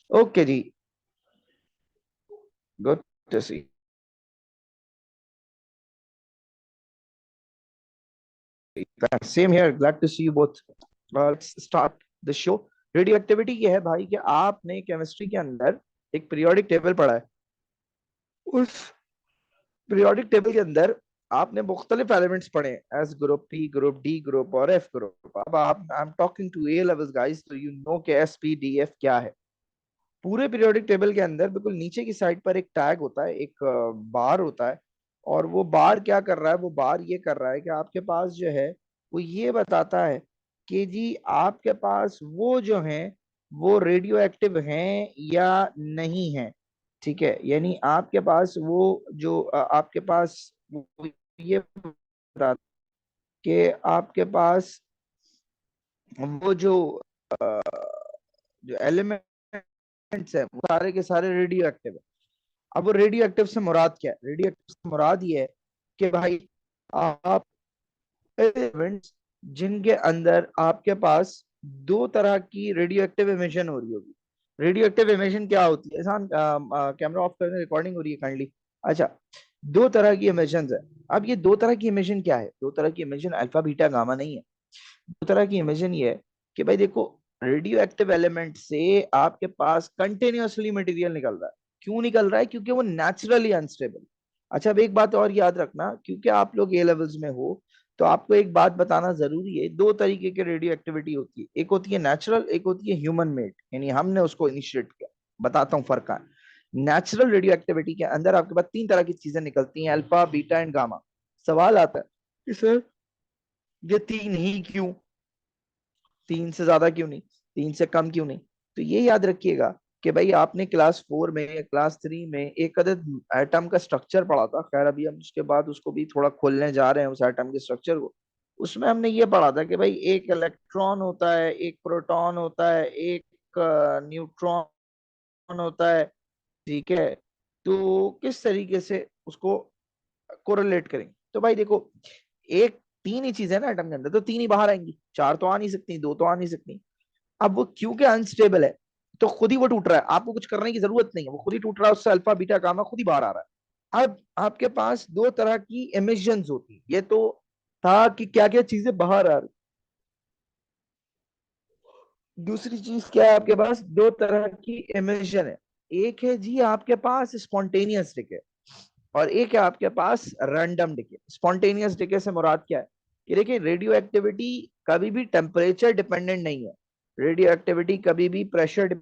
Okay जी, good to see. Same here, glad to see you both. Let's start the show. Radioactivity ये है भाई कि आपने केमिस्ट्री के अंदर एक पीरियोडिक टेबल पढ़ा है। उस पीरियोडिक टेबल के अंदर आपने मुख्तलिफ एलिमेंट्स पढ़े, S group, P group, D group और एफ ग्रुप। अब आप, I am talking to A levels guys, तो यू नो कि एस पी डी एफ क्या है। पूरे पीरियोडिक टेबल के अंदर बिल्कुल नीचे की साइड पर एक टैग होता है, एक बार होता है। और वो बार क्या कर रहा है? वो बार ये कर रहा है कि आपके पास जो है, वो ये बताता है कि जी आपके पास वो जो है वो रेडियो एक्टिव हैं या नहीं है। ठीक है, यानी आपके पास वो जो आपके पास वो ये बता कि आपके पास वो जो एलिमेंट्स है वो सारे के सारे रेडियो एक्टिव है। अब वो रेडियो एक्टिव से मुराद क्या है? रेडियो एक्टिव से मुराद ये है कि भाई आप एलिमेंट्स जिनके अंदर आपके पास दो तरह की रेडियो एक्टिव इमिशन हो रही होगी। रेडियो एक्टिव इमिशन क्या होती है? एहसान, कैमरा ऑफ करने, रिकॉर्डिंग हो रही है काइंडली। अच्छा, दो तरह की इमिशन है। अब ये दो तरह की इमिशन क्या है? दो तरह की इमिशन अल्फा बीटा गामा नहीं है। दो तरह की इमेजिन ये है कि भाई देखो, रेडियो एक्टिव एलिमेंट से आपके पास कंटिन्यूअसली मटेरियल निकल रहा है। क्यों निकल रहा है? क्योंकि वो नेचुरली अनस्टेबल। अच्छा, अब एक बात और याद रखना, क्योंकि आप लोग ए लेवल्स में हो, तो आपको एक बात बताना जरूरी है। दो तरीके की रेडियो एक्टिविटी होती है, एक होती है नेचुरल, एक होती है ह्यूमन मेड, यानी हमने उसको इनिशिएट किया। बताता हूँ फर्क का। नेचुरल रेडियो एक्टिविटी के अंदर आपके पास तीन तरह की चीजें निकलती हैं, अल्फा बीटा एंड गामा। सवाल आता है कि सर ये तीन ही क्यों? तीन से ज्यादा क्यों नहीं? तीन से कम क्यों नहीं? तो ये याद रखिएगा कि भाई आपने क्लास 4 में या क्लास 3 में एक अदद एटम का स्ट्रक्चर पढ़ा था। खैर अभी हम उसके बाद उसको भी थोड़ा खोलने जा रहे हैं उस एटम के स्ट्रक्चर को। उसमें हमने ये पढ़ा था कि भाई एक इलेक्ट्रॉन होता है, एक प्रोटॉन होता है, एक न्यूट्रॉन होता है। ठीक है, तो किस तरीके से उसको कोरिलेट करेंगे? तो भाई देखो, एक तीन ही चीज है ना एटम के अंदर, तो तीन ही बाहर आएंगी, चार तो आ नहीं सकती, दो तो आ नहीं सकती। अब वो क्योंकि अनस्टेबल है, तो खुद ही वो टूट रहा है, आपको कुछ करने की जरूरत नहीं है, वो खुद ही टूट रहा है, उससे अल्फा बीटा गामा खुद ही बाहर आ रहा है। अब आपके पास दो तरह की एमिशंस होती है। ये तो था कि क्या क्या चीजें बाहर आ रही। दूसरी चीज क्या है? आपके पास दो तरह की एमिशन है। एक है जी आपके पास स्पॉन्टेनियस डिके, और एक है आपके पास रैंडम डिके। स्पॉन्टेनियस डिके से मुराद क्या है? कि देखिए, रेडियो एक्टिविटी कभी भी टेम्परेचर डिपेंडेंट नहीं है। रेडियो एक्टिविटी कभी भी प्रेशर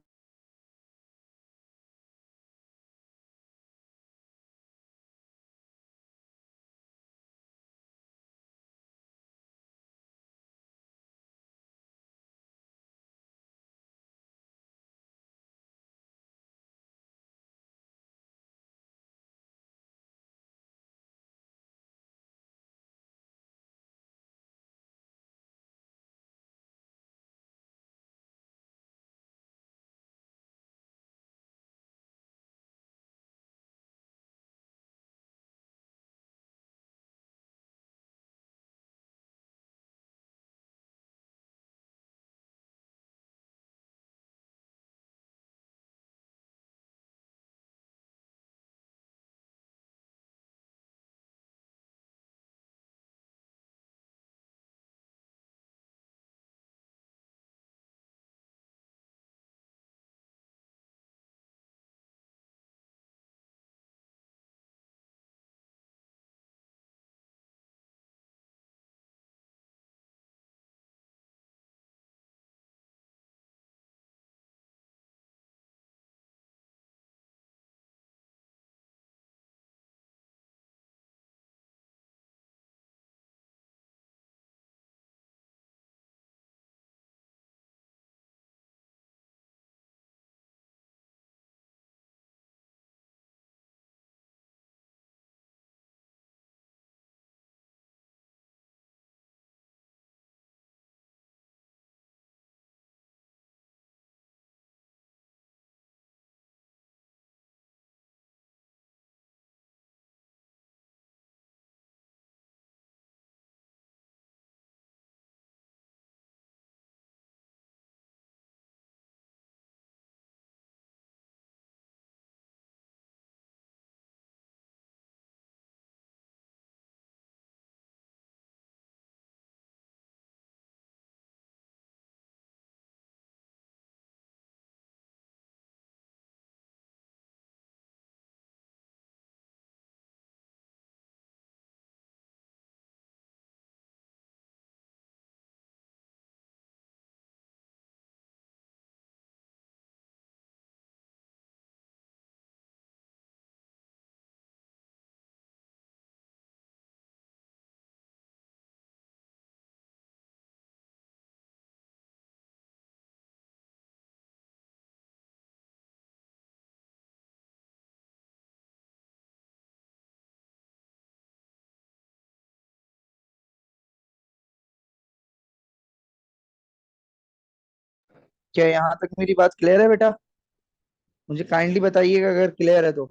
क्या यहाँ तक मेरी बात क्लियर है बेटा? मुझे काइंडली बताइएगा अगर क्लियर है तो,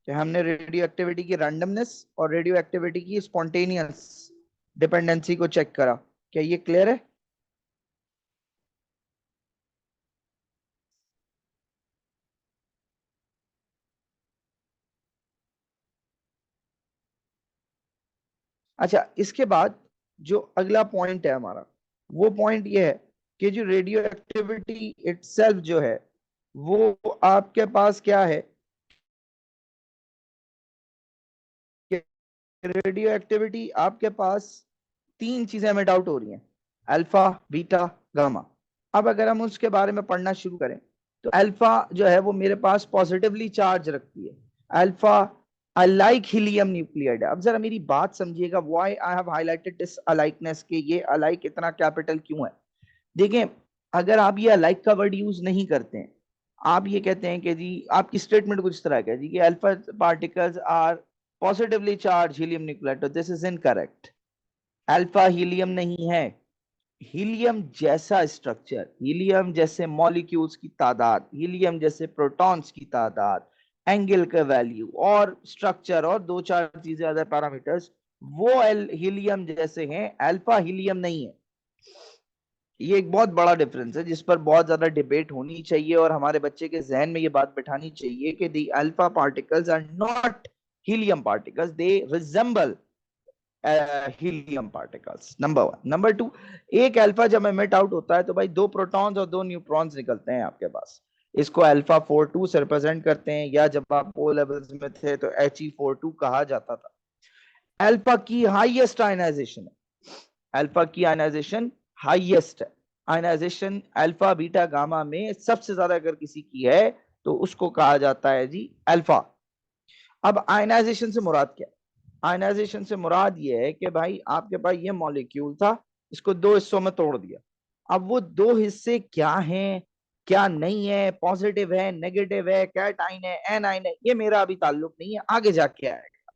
कि हमने रेडियो एक्टिविटी की रैंडमनेस और रेडियो एक्टिविटी की स्पॉन्टेनियस डिपेंडेंसी को चेक करा। क्या ये क्लियर है? अच्छा, इसके बाद जो अगला पॉइंट है हमारा, वो पॉइंट ये है कि जो रेडियो एक्टिविटी इटसेल्फ जो है, वो आपके पास क्या है कि रेडियो एक्टिविटी आपके पास तीन चीजें हमें डाउट हो रही हैं, अल्फा, बीटा, गामा। अब अगर हम उसके बारे में पढ़ना शुरू करें तो अल्फा जो है वो मेरे पास पॉजिटिवली चार्ज रखती है। अल्फा अलाइक हीलियम न्यूक्लियड है। अब जरा मेरी बात समझिएगा, why I have highlighted this alikeness, के ये अलाइक इतना कैपिटल क्यों है। देखिए, अगर आप ये अलाइक का वर्ड यूज नहीं करते हैं, आप ये कहते हैं कि जी, आपकी स्टेटमेंट कुछ इस तरह का है जी कि alpha particles are positively charged helium nuclide, तो this is incorrect. Alpha helium नहीं है। हीलियम जैसा स्ट्रक्चर, हीलियम जैसे मॉलिक्यूल्स की तादाद, हीलियम जैसे प्रोटॉन्स की तादाद, एंगल का वैल्यू और स्ट्रक्चर और दो चार चीजें अदर पैरामीटर्स, वो हीलियम जैसे हैं, अल्फा हीलियम नहीं है। ये एक बहुत बड़ा डिफरेंस है जिस पर बहुत ज्यादा डिबेट होनी चाहिए और हमारे बच्चे के जहन में ये बात बिठानी चाहिए कि the alpha particles are not helium particles, they resemble helium particles. Number one. Number two, एक अल्फा जब एमिट आउट होता है तो भाई दो प्रोटॉन्स और दो न्यूट्रॉन्स निकलते हैं आपके पास। इसको अल्फा 42 से रिप्रेजेंट करते हैं, या जब आप ओ लेवल्स में थे तो He42 कहा जाता था। अल्फा की हाईएस्ट आयनाइजेशन है, अल्फा की आयनाइजेशन हाईएस्ट है। आयनाइजेशन अल्फा बीटा गामा में सबसे ज्यादा अगर किसी की है तो उसको कहा जाता है जी अल्फा। अब आयनाइजेशन से मुराद क्या है? आयनाइजेशन से मुराद ये है कि भाई आपके पास ये मॉलिक्यूल था, इसको दो हिस्सों में तोड़ दिया। अब वो दो हिस्से क्या हैं, क्या नहीं है, पॉजिटिव है, नेगेटिव है, कैटाइन है, एनाइन है, ये मेरा अभी ताल्लुक नहीं है, आगे जाके आएगा।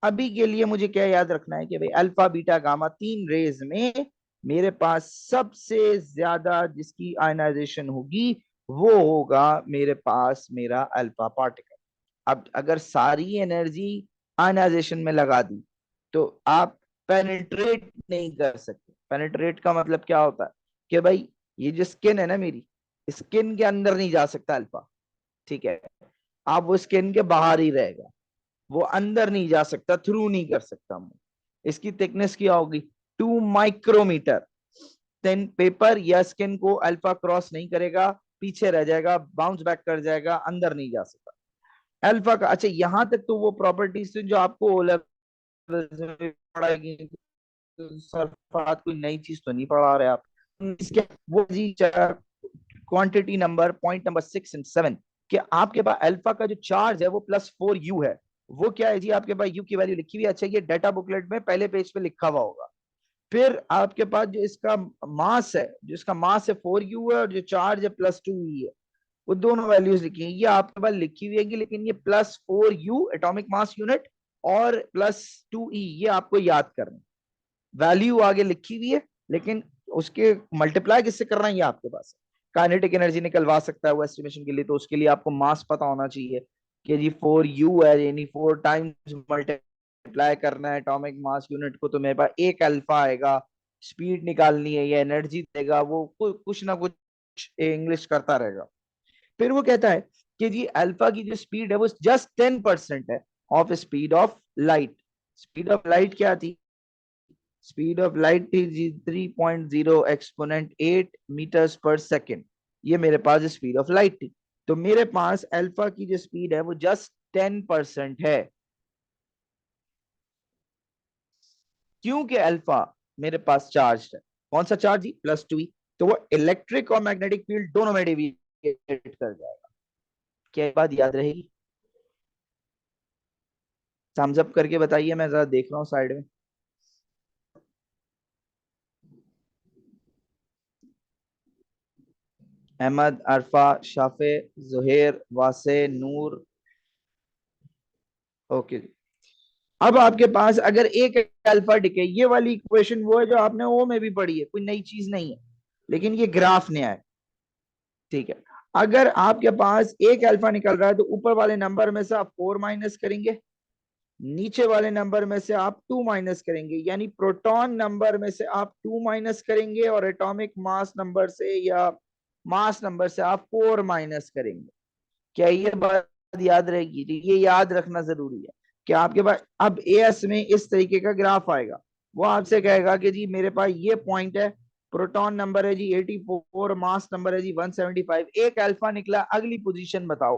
अभी के लिए मुझे क्या याद रखना है कि भाई अल्फा बीटा गामा तीन रेज में मेरे पास सबसे ज्यादा जिसकी आयनाइजेशन होगी वो होगा मेरे पास मेरा अल्फा पार्टिकल। अब अगर सारी एनर्जी आयनाइजेशन में लगा दी तो आप पेनिट्रेट नहीं कर सकते। पेनिट्रेट का मतलब क्या होता है कि भाई ये जो स्किन है ना मेरी, स्किन के अंदर नहीं जा सकता अल्फा, ठीक है? आप वो स्किन के बाहर ही रहेगा, वो अंदर नहीं जा सकता, थ्रू नहीं कर सकता मुंह। इसकी थिकनेस क्या होगी? 2 माइक्रोमीटर। देन पेपर या स्किन को अल्फा क्रॉस नहीं करेगा, पीछे रह जाएगा, बाउंस बैक कर जाएगा, अंदर नहीं जा सकता अल्फा का। अच्छा, यहां तक तो वो प्रॉपर्टीज जो आपको ओ लेवल में पढ़ाएगी, सर फहद कोई नई चीज तो नहीं पढ़ा रहे आप। इसके वो जी क्वांटिटी नंबर पॉइंट नंबर 6 और 7, कि आपके पास अल्फा का जो चार्ज है वो +4u है। वो क्या है जी? आपके पास यू की वैल्यू लिखी हुई है, अच्छा ये डाटा बुकलेट में पहले पेज पे लिखा हुआ होगा। फिर आपके पास जो इसका मास है, जो इसका मास है 4u है, और जो चार्ज है +2e है, वो दोनों वैल्यूज लिखी हैं, ये आपके पास लिखी हुई है, लेकिन ये +4u एटॉमिक मास यूनिट और +2e ये आपको याद करना। वैल्यू आगे लिखी हुई है, लेकिन उसके मल्टीप्लाई किससे करना है ये आपके पास है। काइनेटिक एनर्जी निकलवा सकता है वो एस्टिमेशन के लिए, तो उसके लिए आपको मास पता होना चाहिए कि जी 4u है, यानी 4 टाइम्स मल्टीप्लाई करना है एटॉमिक मास यूनिट को, तो मेरे पास एक अल्फा आएगा। स्पीड निकालनी है या एनर्जी देगा वो कुछ ना कुछ इंग्लिश करता रहेगा। फिर वो कहता है कि जी अल्फा की जो स्पीड है वो जस्ट 10% है of speed of light. Speed of light क्या थी? स्पीड ऑफ लाइट थी 3.0 एक्सपोनेंट 8 मीटर्स पर सेकेंड। ये मेरे पास स्पीड ऑफ लाइट थी। तो मेरे पास अल्फा की जो स्पीड है वो जस्ट 10% है, क्योंकि अल्फा मेरे पास चार्ज है। कौन सा चार्ज? +2e। तो वो इलेक्ट्रिक और मैग्नेटिक फील्ड दोनों में डिवीएट कर जाएगा। क्या बात याद रहेगी? थम्स अप करके बताइए, मैं जरा देख रहा हूँ साइड में। अहमद, अरफा, शाफे, जुहेर, वासे, नूर। ओके। अब आपके पास अगर एक अल्फा डिके, ये वाली इक्वेशन वो है जो आपने ओ में भी पढ़ी है, कोई नई चीज नहीं है। लेकिन ये ग्राफ नया है, ठीक है। अगर आपके पास एक अल्फा निकल रहा है तो ऊपर वाले नंबर में से आप 4 माइनस करेंगे, नीचे वाले नंबर में से आप 2 माइनस करेंगे, यानी प्रोटॉन नंबर में से आप 2 माइनस करेंगे और एटॉमिक मास नंबर से या मास नंबर से आप 4 माइनस करेंगे। क्या ये बात याद रहेगी? ये याद रखना जरूरी है कि आपके पास अब एएस में इस तरीके का ग्राफ आएगा। वो आपसे कहेगा कि जी मेरे पास ये पॉइंट है, प्रोटॉन नंबर है जी 84, मास नंबर है जी 175, एक अल्फा निकला, अगली पोजीशन बताओ।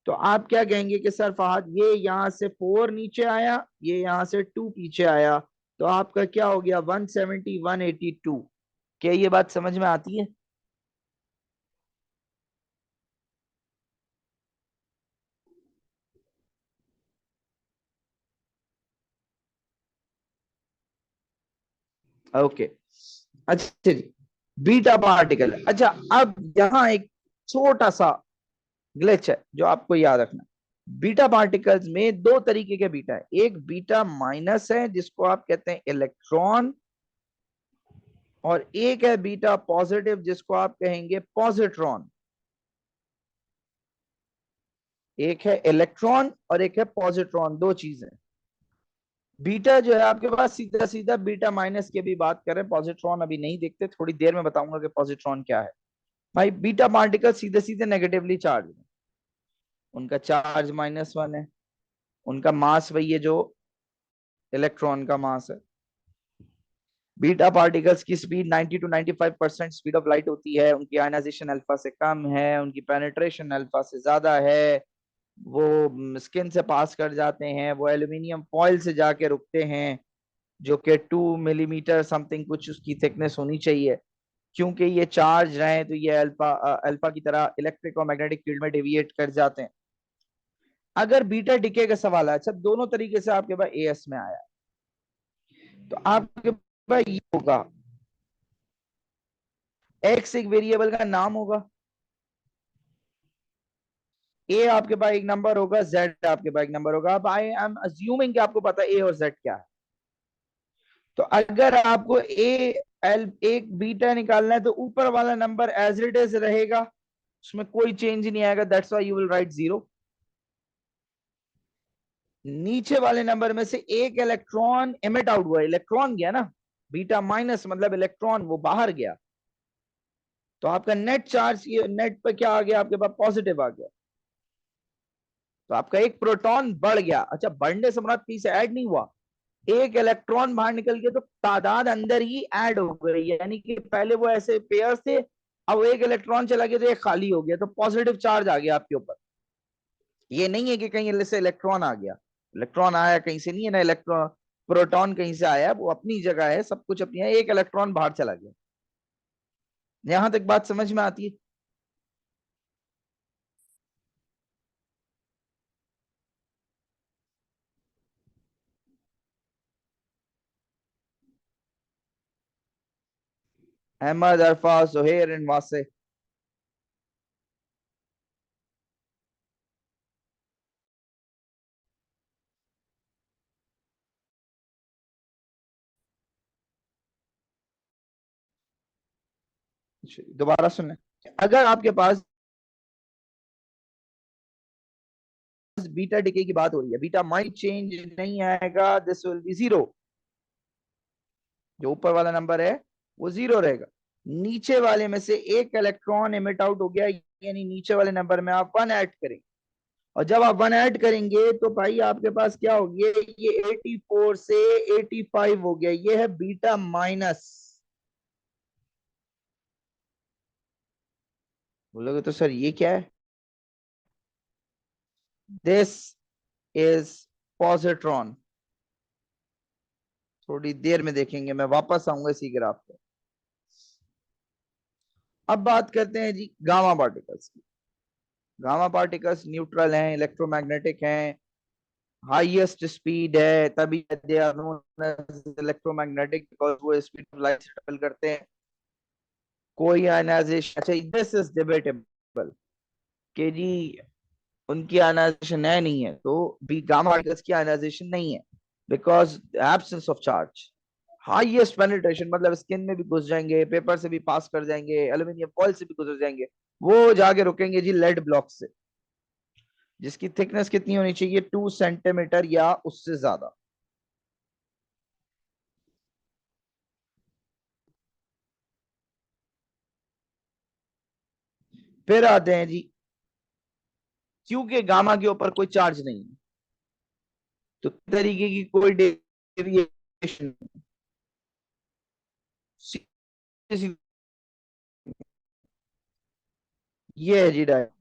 तो आप क्या कहेंगे कि सर फहद ये यहां से 4 नीचे आया, ये यहां से 2 पीछे आया, तो आपका क्या हो गया 170 182। क्या ये बात समझ में आती है? ओके, अच्छा जी, बीटा पार्टिकल। अच्छा, अब यहाँ एक छोटा सा ग्लिच है जो आपको याद रखना। बीटा पार्टिकल्स में दो तरीके के बीटा है, एक बीटा माइनस है जिसको आप कहते हैं इलेक्ट्रॉन, और एक है बीटा पॉजिटिव जिसको आप कहेंगे पॉजिट्रॉन। एक है इलेक्ट्रॉन और एक है पॉजिट्रॉन, दो चीजें। बीटा जो है आपके पास सीधा सीधा बीटा माइनस की भी बात करें, पॉजिट्रॉन अभी नहीं देखते, थोड़ी देर में बताऊंगा कि पॉजिट्रॉन क्या है। भाई बीटा पार्टिकल सीधे सीधे नेगेटिवली चार्ज है, उनका चार्ज -1 है, उनका मास वही है जो इलेक्ट्रॉन का मास है। बीटा पार्टिकल्स की speed 90 to 95% speed of light होती है, उनकी आयनाइजेशन अल्फा से कम है, उनकी पेनिट्रेशन अल्फा से ज्यादा है, वो स्किन से पास कर जाते हैं, वो एल्यूमिनियम फॉइल से जाके रुकते हैं, जो कि 2 मिलीमीटर समथिंग कुछ उसकी थिकनेस होनी चाहिए। क्योंकि ये चार्ज रहे तो ये अल्फा अल्फा की तरह इलेक्ट्रिक और मैग्नेटिक फील्ड में डेविएट कर जाते हैं। अगर बीटा डिके का सवाल है, अच्छा दोनों तरीके से आपके पास एएस में आया, तो आपके पास ये होगा, एक्स एक वेरिएबल का नाम होगा, ए आपके पास एक नंबर होगा, जेड आपके पास एक नंबर होगा। अब आई एम अज्यूमिंग कि आपको पता है ए और जेड क्या है। तो अगर आपको ए एल एक बीटा निकालना है तो ऊपर वाला नंबर एज इट इज रहेगा, उसमें कोई चेंज नहीं आएगा, that's why you will write 0। नीचे वाले नंबर में से एक इलेक्ट्रॉन एमिट आउट हुआ, इलेक्ट्रॉन गया ना, बीटा माइनस मतलब इलेक्ट्रॉन वो बाहर गया, तो आपका नेट चार्ज नेट पे क्या आ गया, आपके पास पॉजिटिव आ गया, तो आपका एक प्रोटॉन बढ़ गया। अच्छा, बढ़ने से मुराद कहीं से ऐड नहीं हुआ, एक इलेक्ट्रॉन बाहर निकल गया तो तादाद अंदर ही ऐड हो गई, यानी कि पहले वो ऐसे पेयर थे, अब एक इलेक्ट्रॉन चला गया तो एक खाली हो गया, तो पॉजिटिव चार्ज आ गया आपके ऊपर। ये नहीं है कि कहीं से इलेक्ट्रॉन आ गया, इलेक्ट्रॉन आया कहीं से नहीं है ना, इलेक्ट्रॉन प्रोटॉन कहीं से आया, वो अपनी जगह है, सब कुछ अपनी है, एक इलेक्ट्रॉन बाहर चला गया। यहां तक बात समझ में आती है? अहमद, अरफा, सुहेर एंड वासे। दोबारा सुनना, अगर आपके पास बीटा डिके की बात हो रही है, बीटा माइट चेंज नहीं आएगा, दिस विल बी 0, जो ऊपर वाला नंबर है वो 0 रहेगा। नीचे वाले में से एक इलेक्ट्रॉन एमिट आउट हो गया, यानी नीचे वाले नंबर में आप 1 ऐड करेंगे, और जब आप 1 ऐड करेंगे तो भाई आपके पास क्या हो गया, ये 84 से 85 हो गया, ये है बीटा माइनस। बोलोगे तो सर ये क्या है? This is positron. थोड़ी देर में देखेंगे, मैं वापस आऊंगा इसी ग्राफ पे। अब बात करते हैं जी गामा पार्टिकल्स की। गामा पार्टिकल्स न्यूट्रल हैं, इलेक्ट्रोमैग्नेटिक हैं, हाईएस्ट स्पीड है, तभी they are known as electromagnetic, because वो स्पीड ऑफ लाइट से ट्रेवल करते हैं। कोई आयनाइजेशन, अच्छा दिस इज डिबेटेबल कि जी उनकी आयनाइजेशन है नहीं है, तो भी गामा पार्टिकल्स की आयनाइजेशन नहीं है, because absence of charge. Highest penetration, मतलब स्किन में भी घुस जाएंगे, पेपर से भी पास कर जाएंगे, एल्यूमिनियम फॉइल से भी गुजर जाएंगे, वो जाके रुकेंगे जी लेड ब्लॉक से, जिसकी थिकनेस कितनी होनी चाहिए, 2 सेंटीमीटर या उससे ज्यादा। फिर आते हैं जी, क्योंकि गामा के ऊपर कोई चार्ज नहीं है तो तरीके की कोई डेविएशन, ये है जी डायरेक्ट।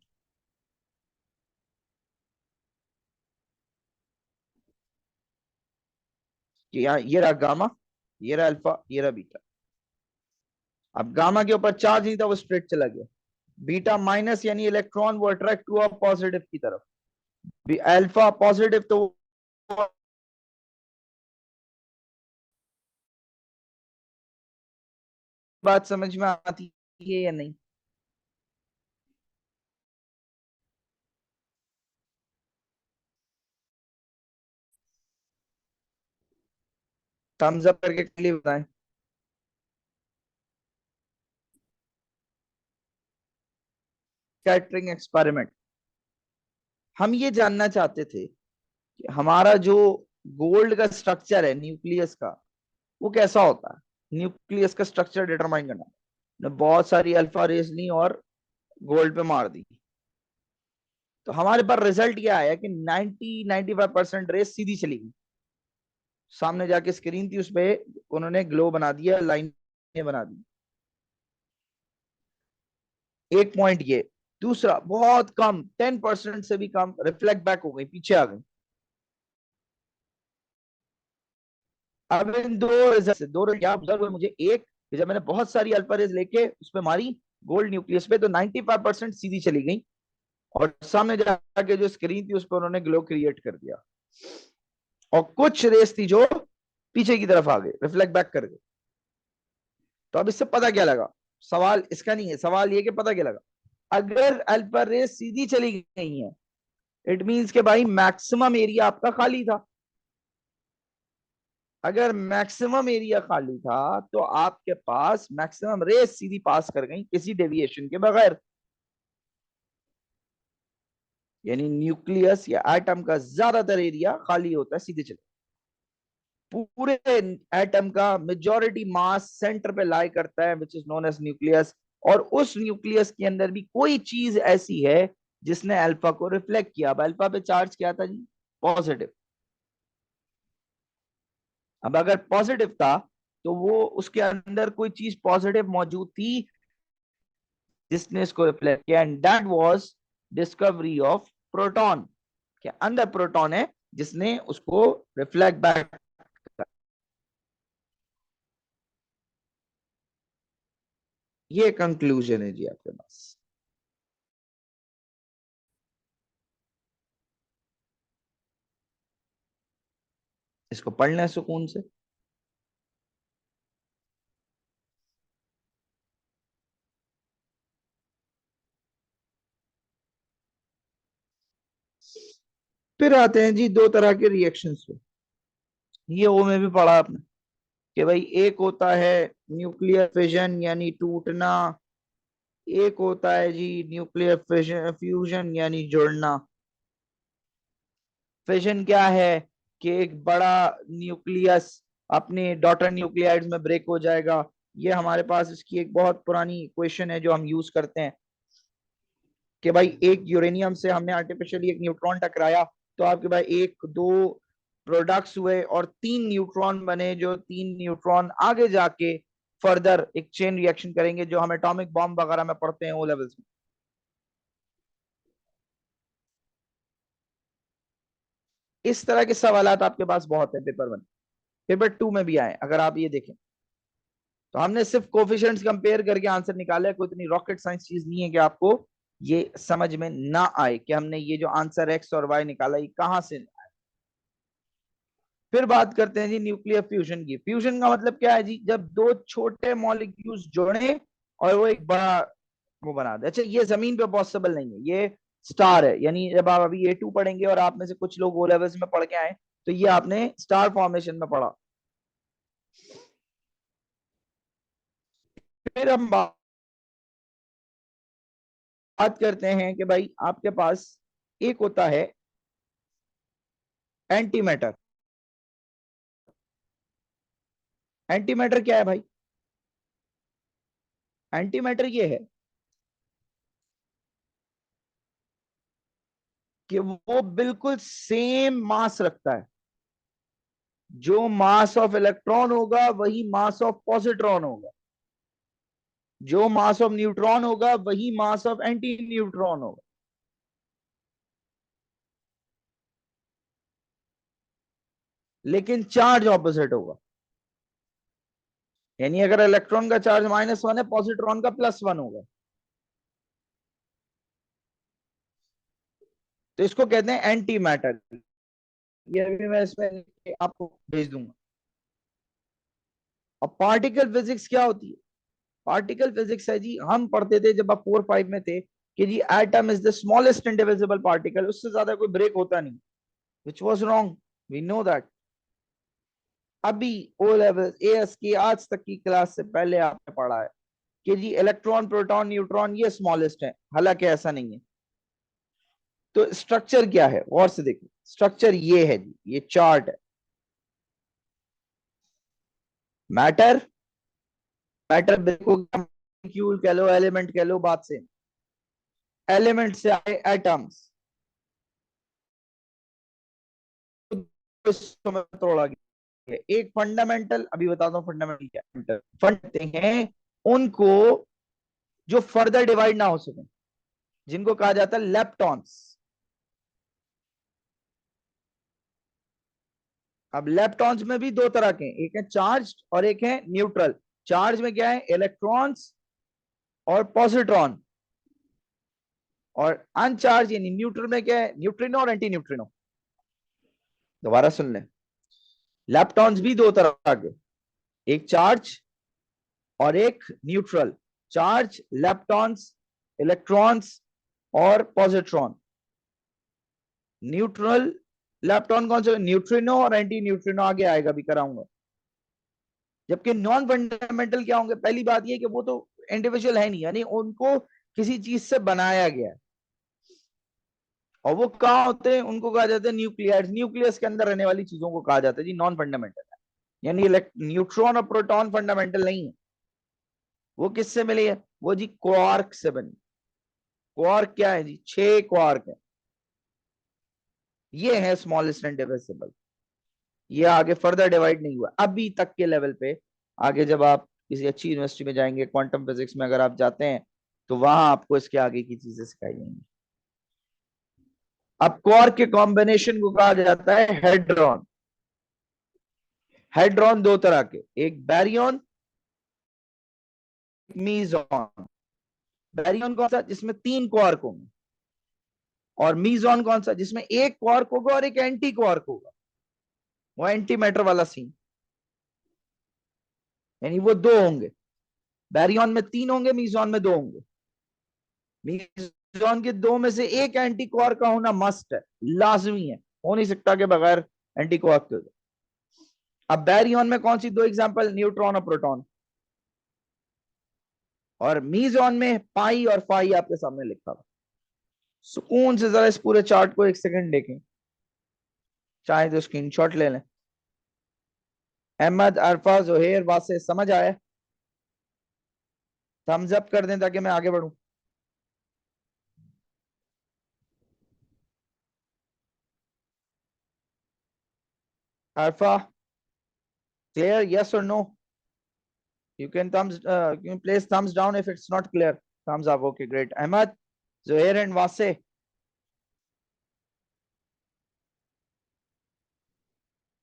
यहाँ ये रहा गामा, ये रहा अल्फा, ये रहा बीटा। अब गामा के ऊपर चार्ज नहीं था, वो स्ट्रेट चला गया। बीटा माइनस यानी इलेक्ट्रॉन वो अट्रैक्ट हुआ पॉजिटिव की तरफ। अल्फा पॉजिटिव तो बात समझ में आती है या नहीं? थम्स अप करके क्लियर बताएं। कैटरिंग एक्सपेरिमेंट, हम ये जानना चाहते थे कि हमारा जो गोल्ड का स्ट्रक्चर है न्यूक्लियस का, वो कैसा होता है, न्यूक्लियस का स्ट्रक्चर डिटरमाइन करना। ने बहुत सारी अल्फा रेस ली और गोल्ड पे मार दी, तो हमारे पास रिजल्ट क्या आया कि 90-95% रेस सीधी चली गई। सामने जाके स्क्रीन थी, उस पे उन्होंने ग्लो बना दिया, लाइन बना दी। एक पॉइंट ये। दूसरा, बहुत कम 10% से भी कम रिफ्लेक्ट बैक हो गई, पीछे आ गई। अब इन दो रिजल्ट से दो क्या ऑब्जर्व हुए मुझे, एक कि जब मैंने बहुत सारी अल्फा रेज लेके उस पर मारी गोल्ड न्यूक्लियस पे, तो 95% सीधी चली गई, और सामने जाके जो स्क्रीन थी उस पर उन्होंने ग्लो क्रिएट कर दिया। और कुछ रेस थी जो पीछे की तरफ आ गई, रिफ्लेक्ट बैक कर गई। तो अब इससे पता क्या लगा, सवाल इसका नहीं है, सवाल ये कि पता क्या लगा, अगर अल्फा रेस सीधी चली गई है, इट मींस के भाई मैक्सिमम एरिया आपका खाली था। अगर मैक्सिमम एरिया खाली था तो आपके पास मैक्सिमम रेस सीधी पास कर गई किसी डेविएशन के बगैर। यानी न्यूक्लियस या एटम का ज्यादातर एरिया खाली होता है सीधे चले। पूरे एटम का मेजॉरिटी मास सेंटर पे लाई करता है, which is known as nucleus. और उस न्यूक्लियस के अंदर भी कोई चीज ऐसी है जिसने अल्फा को रिफ्लेक्ट किया। अब अल्फा पे चार्ज क्या था जी, पॉजिटिव। अब अगर पॉजिटिव था तो वो उसके अंदर कोई चीज पॉजिटिव मौजूद थी जिसने इसको रिफ्लेक्ट किया, and that was discovery of proton. के अंदर प्रोटॉन है जिसने उसको रिफ्लेक्ट बैक। ये कंक्लूजन है जी आपके पास। इसको पढ़ना है सुकून से। फिर आते हैं जी दो तरह के रिएक्शंस पे। ये ओ में भी पढ़ा आपने कि भाई एक होता है न्यूक्लियर फिजन यानी टूटना, एक होता है जी न्यूक्लियर फिजन फ्यूजन यानी जुड़ना। फिजन क्या है कि एक बड़ा न्यूक्लियस अपने डॉटर न्यूक्लियाइड्स में ब्रेक हो जाएगा। ये हमारे पास इसकी एक बहुत पुरानी इक्वेशन है जो हम यूज करते हैं कि भाई एक यूरेनियम से हमने आर्टिफिशियली एक न्यूट्रॉन टकराया, तो आपके भाई एक दो प्रोडक्ट्स हुए और 3 न्यूट्रॉन बने, जो 3 न्यूट्रॉन आगे जाके फर्दर एक चेन रिएक्शन करेंगे, जो हम एटॉमिक बॉम्ब वगैरह में पढ़ते हैं ओ लेवल्स में। इस तरह के सवालात आपके पास बहुत है पेपर 1, पेपर 2 में भी आए अगर आप ये देखें। तो हमने सिर्फ कोफिशिएंट्स कंपेयर करके आंसर निकाला है, कोई इतनी रॉकेट साइंस चीज नहीं है कि आपको ये समझ में ना आए कि हमने ये जो आंसर एक्स और वाई निकाला ये कहां से। फिर बात करते हैं जी न्यूक्लियर फ्यूजन की। फ्यूजन का मतलब क्या है जी, जब दो छोटे मॉलिक्यूल्स जोड़े और वो एक बड़ा वो बना दे। अच्छा, ये जमीन पे पॉसिबल नहीं है, ये स्टार है। यानी जब आप अभी A2 पढ़ेंगे और आप में से कुछ लोग ओ लेवल्स में पढ़ के आए, तो ये आपने स्टार फॉर्मेशन में पढ़ा। फिर हम बात करते हैं कि भाई आपके पास एक होता है एंटी मैटर। एंटी मैटर क्या है भाई? एंटी मैटर ये है कि वो बिल्कुल सेम मास रखता है। जो मास ऑफ इलेक्ट्रॉन होगा वही मास ऑफ पॉजिट्रॉन होगा। जो मास ऑफ न्यूट्रॉन होगा वही मास ऑफ एंटी न्यूट्रॉन होगा। लेकिन चार्ज ऑपोजिट होगा। यानी अगर इलेक्ट्रॉन का चार्ज -1 है, पॉजिट्रॉन का +1 होगा। तो इसको कहते हैं एंटी मैटर। ये भी मैं इसमें आपको भेज दूंगा। अब पार्टिकल फिजिक्स क्या होती है? पार्टिकल फिजिक्स है जी, हम पढ़ते थे जब आप 4 5 में थे कि जी atom is the smallest indivisible particle, उससे ज्यादा कोई ब्रेक होता नहीं। Which was wrong, we know that. अभी ओ लेवल एएस की आज तक की क्लास से पहले आपने पढ़ा है कि जी इलेक्ट्रॉन प्रोटॉन न्यूट्रॉन ये स्मॉलेस्ट है, हालांकि ऐसा नहीं है। तो स्ट्रक्चर क्या है और से देखो, स्ट्रक्चर ये है जी, ये चार्ट है। मैटर, मैटर देखो, मॉलिक्यूल कह लो, एलिमेंट कह लो, बात से एलिमेंट से आए एटम्स, तोड़ा गया। एक फंडामेंटल, अभी बताता हूँ फंडामेंटल क्या है। फंड हैं उनको जो फर्दर डिवाइड ना हो सके, जिनको कहा जाता है लेप्टॉन्स। अब लेप्टॉन्स में भी दो तरह के, एक है चार्ज और एक है न्यूट्रल। चार्ज में क्या है? इलेक्ट्रॉन्स और पॉजिट्रॉन। और अनचार्ज यानी न्यूट्रल में क्या है? न्यूट्रिनो और एंटी न्यूट्रिनो। दोबारा सुन लें, लेप्टॉन्स भी दो तरह के, एक चार्ज और एक न्यूट्रल। चार्ज लेप्टॉन्स, इलेक्ट्रॉन्स और पॉजिट्रॉन। न्यूट्रल लेप्टॉन कौन से? न्यूट्रिनो और एंटी न्यूट्रिनो, आगे आएगा भी कराऊंगा। जबकि नॉन फंडामेंटल क्या होंगे? पहली बात यह कि वो तो इंडिविजुअल है नहीं, यानी उनको किसी चीज से बनाया गया है। और वो कहाँ होते हैं? उनको कहा जाता है न्यूक्लियस। न्यूक्लियस के अंदर रहने वाली चीजों को कहा जाता है जी नॉन फंडामेंटल है। यानी न्यूट्रॉन और प्रोटॉन फंडामेंटल नहीं है। वो किससे मिली है? वो जी क्वार्क से बनी। क्वार्क क्या है जी? 6 क्वार्क है। ये है स्मॉलेस्ट इंडिविजिबल। ये आगे फर्दर डिवाइड नहीं हुआ अभी तक के लेवल पे। आगे जब आप किसी अच्छी यूनिवर्सिटी में जाएंगे, क्वांटम फिजिक्स में अगर आप जाते हैं, तो वहां आपको इसके आगे की चीजें सिखाई जाएंगी। अब क्वार्क के कॉम्बिनेशन को कहा जाता है हेड्रॉन। हेड्रॉन दो तरह के, एक बैरियन, मीजॉन। बैरियन कौन सा? जिसमें 3 क्वार्क होंगे। और मीजॉन कौन सा? जिसमें एक क्वार्क होगा और एक एंटी क्वार्क होगा। वो एंटी मैटर वाला सीन, यानी वो दो होंगे। बैरियन में 3 होंगे, मीजॉन में 2 होंगे। मीजॉन के 2 में से एक एंटी क्वार्क का होना मस्ट है, लाजमी है, हो नहीं सकता के बगैर एंटी क्वार्क के। अब बैरियन में कौन सी 2 एग्जांपल? न्यूट्रॉन और प्रोटॉन। और मीजॉन में पाई और फाई आपके सामने लिखा हुआ। सुकून से जरा इस पूरे चार्ट को एक सेकंड देखें, चाहे तो स्क्रीनशॉट ले लें। अहमद, अरफा, जोहेर, वासे, समझ आया? थम्स अप कर दें ताकि मैं आगे बढ़ूं। अरफा, क्लियर? यस और no? You can place thumbs down if it's not clear. Thumbs up. Okay, great. Ahmad, Zuhair and Wase.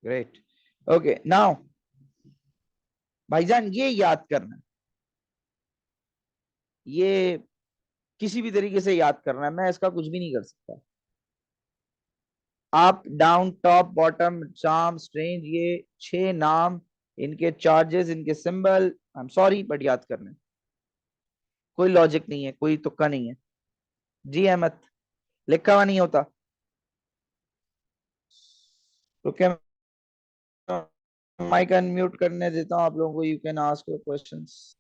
Great. Okay, now भाईजान ये याद करना, ये किसी भी तरीके से याद करना है, मैं इसका कुछ भी नहीं कर सकता। Up, down, top, bottom, charm, strange, ये 6 नाम, इनके चार्जेस, इनके symbol, I am sorry but याद करना है। कोई लॉजिक नहीं है, कोई तुक्का नहीं है। जी अहमद, लिखा हुआ नहीं होता। तो क्या माइक अनम्यूट करने देता हूँ आप लोगों को, you can ask your questions.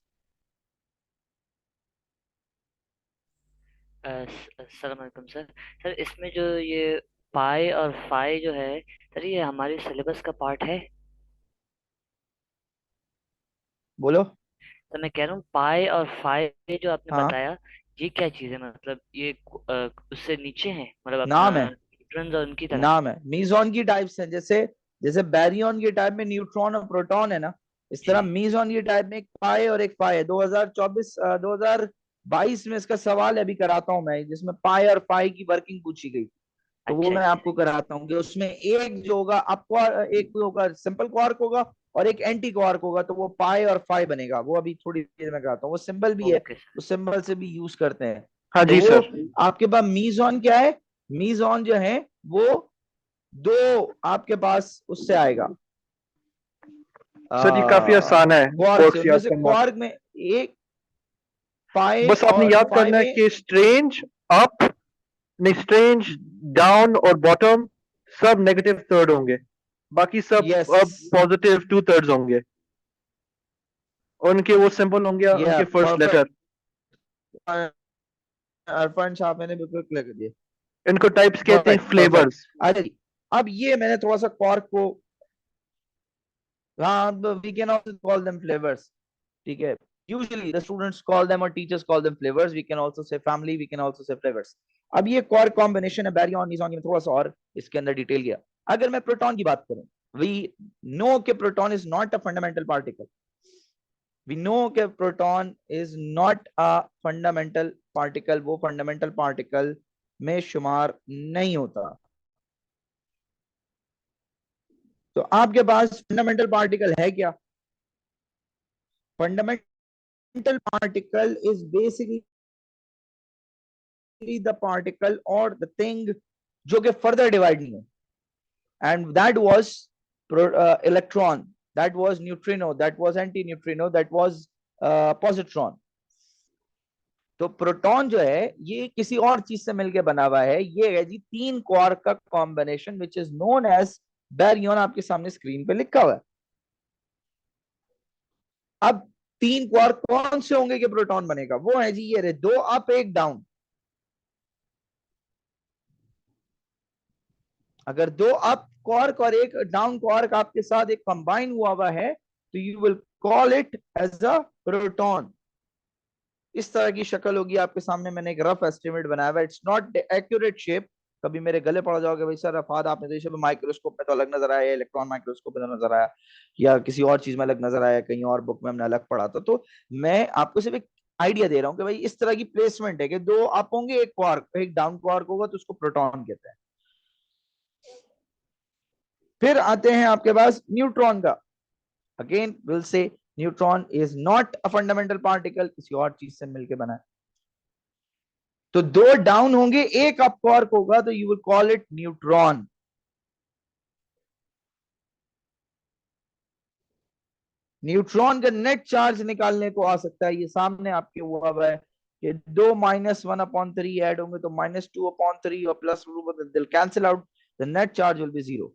अस्सलाम वालेकुम सर। सर इसमें जो ये पाई और फाई जो है, सर ये हमारे सिलेबस का पार्ट है। बोलो। तो मैं कह रहा हूँ पाई और फाई जो आपने हाँ, बताया, ये क्या चीज़ है? मतलब ये उससे नीचे है, मतलब अपना नाम है। न्यूट्रॉन्स और उनकी तरह। नाम है, मीजॉन की टाइप्स हैं, जैसे जैसे बैरियन की टाइप में न्यूट्रॉन और प्रोटॉन है ना, इस तरह जी। मीजॉन की टाइप में एक पाई और एक फाई है। 2024 2022 में इसका सवाल अभी कराता हूं मैं, जिसमें पाई और फाई की वर्किंग पूछी गई। तो वो अच्छा मैं अच्छा। आपको कराता हूँ कि उसमें एक जो होगा आपको, एक होगा सिंपल क्वार्क होगा और एक एंटी क्वार्क होगा, तो वो पाई और फाई बनेगा। वो अभी थोड़ी देर में कराता हूँ। वो सिंबल भी है, ओके सर। उस सिंबल से भी यूज करते हैं। हाँ तो जी वो सर। आपके पास मीजॉन क्या है, मीजॉन जो है वो दो आपके पास उससे आएगा, सर ये काफी आसान है क्वार्क से। कोर्स उनमें याद से करना। क्वार्क में एक पाई बस आपने और याद फाई करना है में। कि स्ट्रेंज अप, नहीं स्ट्रेंज डाउन और बॉटम सब नेगेटिव थर्ड होंगे, बाकी सब यस, अब पॉजिटिव टू थर्ड्स होंगे। उनके वो सिंबल होंगे ये उनके फर्स्ट परफेक्ट। लेटर। अरफान साहब, मैंने बिल्कुल क्लियर कर दिया। इनको टाइप्स कहते हैं परफेक्ट परफेक्ट। फ्लेवर्स। अच्छा जी, अब ये मैंने थोड़ा सा कॉर्क को, हाँ, we can also call them flavours. ठीक है, usually the students call them और teachers call them flavours. We can also say family, we can also say flavours. अब ये कॉर्क कॉम्बिनेशन है बैरियन नियॉन में, थोड़ा सा और इसके अंदर डिटेल गया। अगर मैं प्रोटॉन की बात करूं, वी नो कि proton is not a fundamental particle. We know कि proton is not a fundamental particle, वो फंडामेंटल पार्टिकल में शुमार नहीं होता। तो आपके पास फंडामेंटल पार्टिकल है क्या? Fundamental particle is basically the particle और द थिंग जो कि फर्दर डिवाइड नहीं है, and that was electron, that was neutrino, that was anti neutrino, that was positron. तो प्रोटॉन जो है ये किसी और चीज से मिलकर बना हुआ है। ये है जी तीन क्वार्क का combination which is known as baryon. आपके सामने स्क्रीन पे लिखा हुआ है। अब तीन क्वार्क कौन से होंगे कि प्रोटॉन बनेगा? वो है जी ये रहे, दो अप एक डाउन। अगर दो अप क्वार्क और एक डाउन क्वार्क आपके साथ एक कंबाइन हुआ है, तो you will call it as a proton. इस तरह की शक्ल होगी आपके सामने। मैंने एक रफ एस्टिमेट बनाया हुआ, इट्स नॉट एक्यूरेट शेप। कभी मेरे गले पड़ जाओगे भाई सर अफाद, आपने तो ये माइक्रोस्कोप में तो अलग नजर आया, इलेक्ट्रॉन माइक्रोस्कोप में तो नजर आया, या किसी और चीज में अलग नजर आया, कहीं और बुक में हमने अलग पढ़ा था। तो मैं आपको सिर्फ एक आइडिया दे रहा हूँ कि भाई इस तरह की प्लेसमेंट है कि दो अप होंगे एक क्वार्क, एक डाउन क्वार्क होगा, तो उसको प्रोटॉन कहते हैं। फिर आते हैं आपके पास न्यूट्रॉन का। Again will say neutron is not a fundamental particle, किसी और चीज से मिलकर बना है। तो दो डाउन होंगे एक अप क्वार्क होगा, तो you will call it neutron. Neutron का नेट चार्ज निकालने को आ सकता है, ये सामने आपके हुआ हुआ है कि दो -1/3 ऐड होंगे तो -2/3 और +2 दिल cancel out, the net charge will be 0।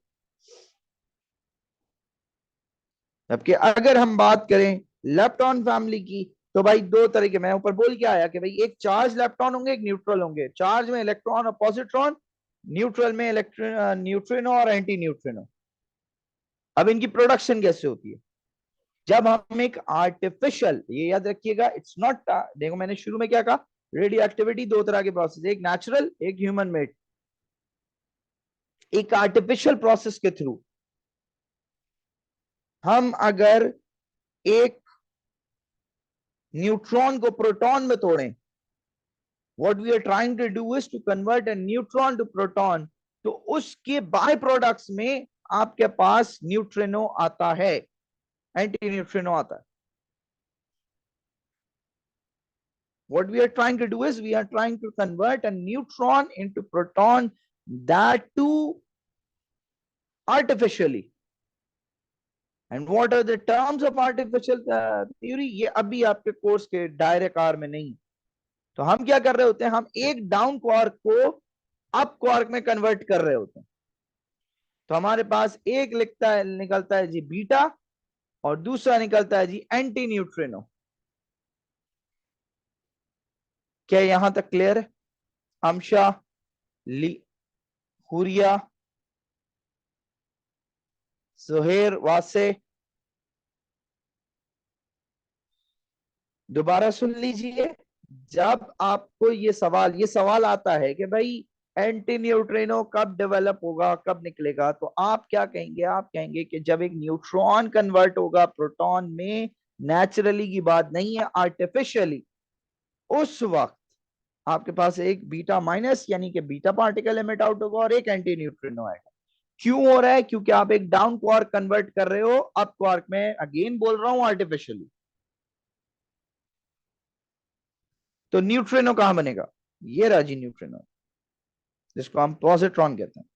जबकि अगर हम बात करें लेप्टॉन फैमिली की, तो भाई दो तरह के, मैं ऊपर बोल के आया कि भाई एक चार्ज लेप्टॉन होंगे एक न्यूट्रल होंगे। चार्ज में इलेक्ट्रॉन और पॉजिट्रॉन, न्यूट्रल में इलेक्ट्रॉन न्यूट्रिनो और एंटी न्यूट्रिनो। अब इनकी प्रोडक्शन कैसे होती है? जब हम एक आर्टिफिशियल, ये याद रखिएगा, इट्स नॉट, देखो मैंने शुरू में क्या कहा, रेडियो एक्टिविटी दो तरह के प्रोसेस, एक नेचुरल एक ह्यूमन मेड। एक आर्टिफिशियल प्रोसेस के थ्रू हम अगर एक न्यूट्रॉन को प्रोटॉन में तोड़ें, what we are trying to do is to convert a neutron to proton, तो उसके बाय प्रोडक्ट्स में आपके पास न्यूट्रिनो आता है, एंटी न्यूट्रिनो आता है। What we are trying to do is we are trying to convert a neutron into proton, that too artificially. And what are the terms of artificial theory? ये अभी आपके course के दायरे car में नहीं। तो हम क्या कर रहे होते हैं, हम एक डाउन क्वार्क को अप क्वार्क में कन्वर्ट कर रहे होते हैं। तो हमारे पास एक लिखता है, निकलता है जी बीटा, और दूसरा निकलता है जी एंटी न्यूट्रिनो। क्या यहां तक क्लियर है? अमशा, हुरिया, सुहेर, वासे। दोबारा सुन लीजिए, जब आपको ये सवाल आता है कि भाई एंटी न्यूट्रिनो कब डेवलप होगा, कब निकलेगा, तो आप क्या कहेंगे? आप कहेंगे कि जब एक न्यूट्रॉन कन्वर्ट होगा प्रोटॉन में, नेचुरली की बात नहीं है, आर्टिफिशियली, उस वक्त आपके पास एक बीटा माइनस यानी कि बीटा पार्टिकल एमिट आउट होगा और एक एंटी न्यूट्रिनो आएगा। क्यों हो रहा है? क्योंकि आप एक डाउन क्वार्क कन्वर्ट कर रहे हो अप क्वार्क में, अगेन बोल रहा हूं आर्टिफिशियली। तो न्यूट्रिनो कहां बनेगा? ये राजी न्यूट्रिनो, जिसको हम पॉजिट्रॉन कहते हैं।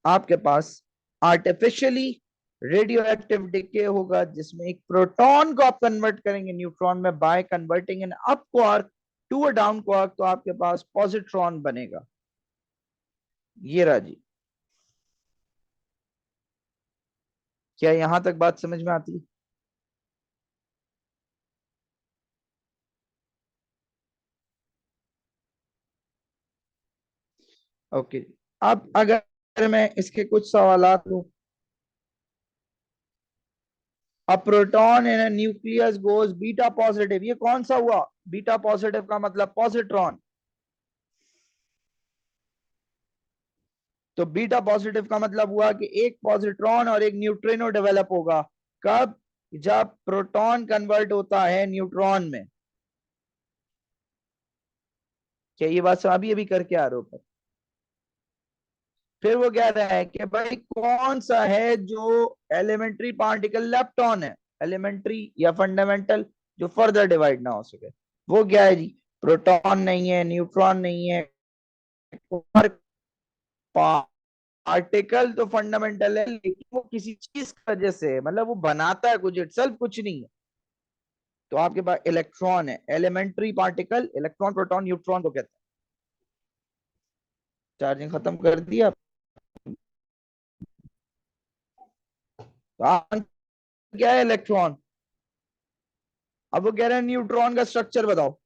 आपके पास आर्टिफिशियली रेडियो एक्टिव डिके होगा जिसमें एक प्रोटॉन को आप कन्वर्ट करेंगे न्यूट्रॉन में by converting an up quark to a down quark, तो आपके पास पॉजिट्रॉन बनेगा। ये राजी, क्या यहां तक बात समझ में आती है? ओके, अब अगर मैं इसके कुछ सवालात लूं, a proton in a nucleus goes beta positive, ये कौन सा हुआ? बीटा पॉजिटिव का मतलब पॉजिट्रॉन। तो बीटा पॉजिटिव का मतलब हुआ कि एक पॉजिट्रॉन और एक न्यूट्रिनो डेवलप होगा। कब? जब प्रोटॉन कन्वर्ट होता है न्यूट्रॉन में। क्या ये बात अभी अभी करके आ रहे हो? फिर वो कह रहा है कि भाई कौन सा है जो एलिमेंट्री पार्टिकल लेप्टॉन है, एलिमेंट्री या फंडामेंटल, जो फर्दर डिवाइड ना हो सके। वो क्या है जी? प्रोटॉन नहीं है, न्यूट्रॉन नहीं है, पार्टिकल तो फंडामेंटल है, लेकिन वो किसी चीज की वजह से, मतलब वो बनाता है कुछ, इटसेल्फ कुछ नहीं है। तो आपके पास इलेक्ट्रॉन है, elementary particle, electron, proton, neutron को कहते हैं। चार्जिंग खत्म कर दिया? तो क्या है? इलेक्ट्रॉन। अब वो कह रहे हैं न्यूट्रॉन का स्ट्रक्चर बताओ।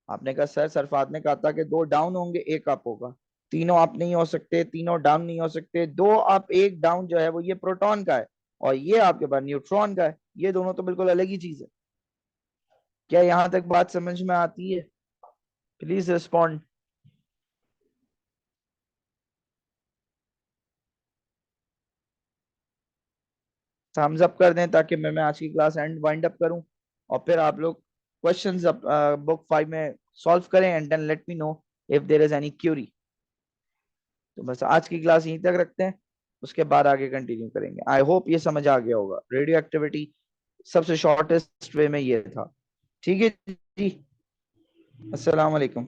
आपने कहा सर, सरफात ने कहा था कि दो डाउन होंगे एक अप होगा। तीनों अप नहीं हो सकते, तीनों डाउन नहीं हो सकते, दो अप एक डाउन जो है वो ये प्रोटॉन का है और ये आपके पास न्यूट्रॉन का है। ये दोनों तो बिल्कुल अलग ही चीज है। क्या यहां तक बात समझ में आती है? Please respond. थम्स अप कर दें ताकि मैं आज की क्लास एंड वाइंड अप करूं और फिर आप लोग क्वेश्चंस बुक 5 में सॉल्व करें and then let me know if there is any query. तो बस आज की क्लास यहीं तक रखते हैं, उसके बाद आगे कंटिन्यू करेंगे। आई होप ये समझ आ गया होगा। रेडियो एक्टिविटी सबसे शॉर्टेस्ट वे में ये था। ठीक है जी, अस्सलाम वालेकुम।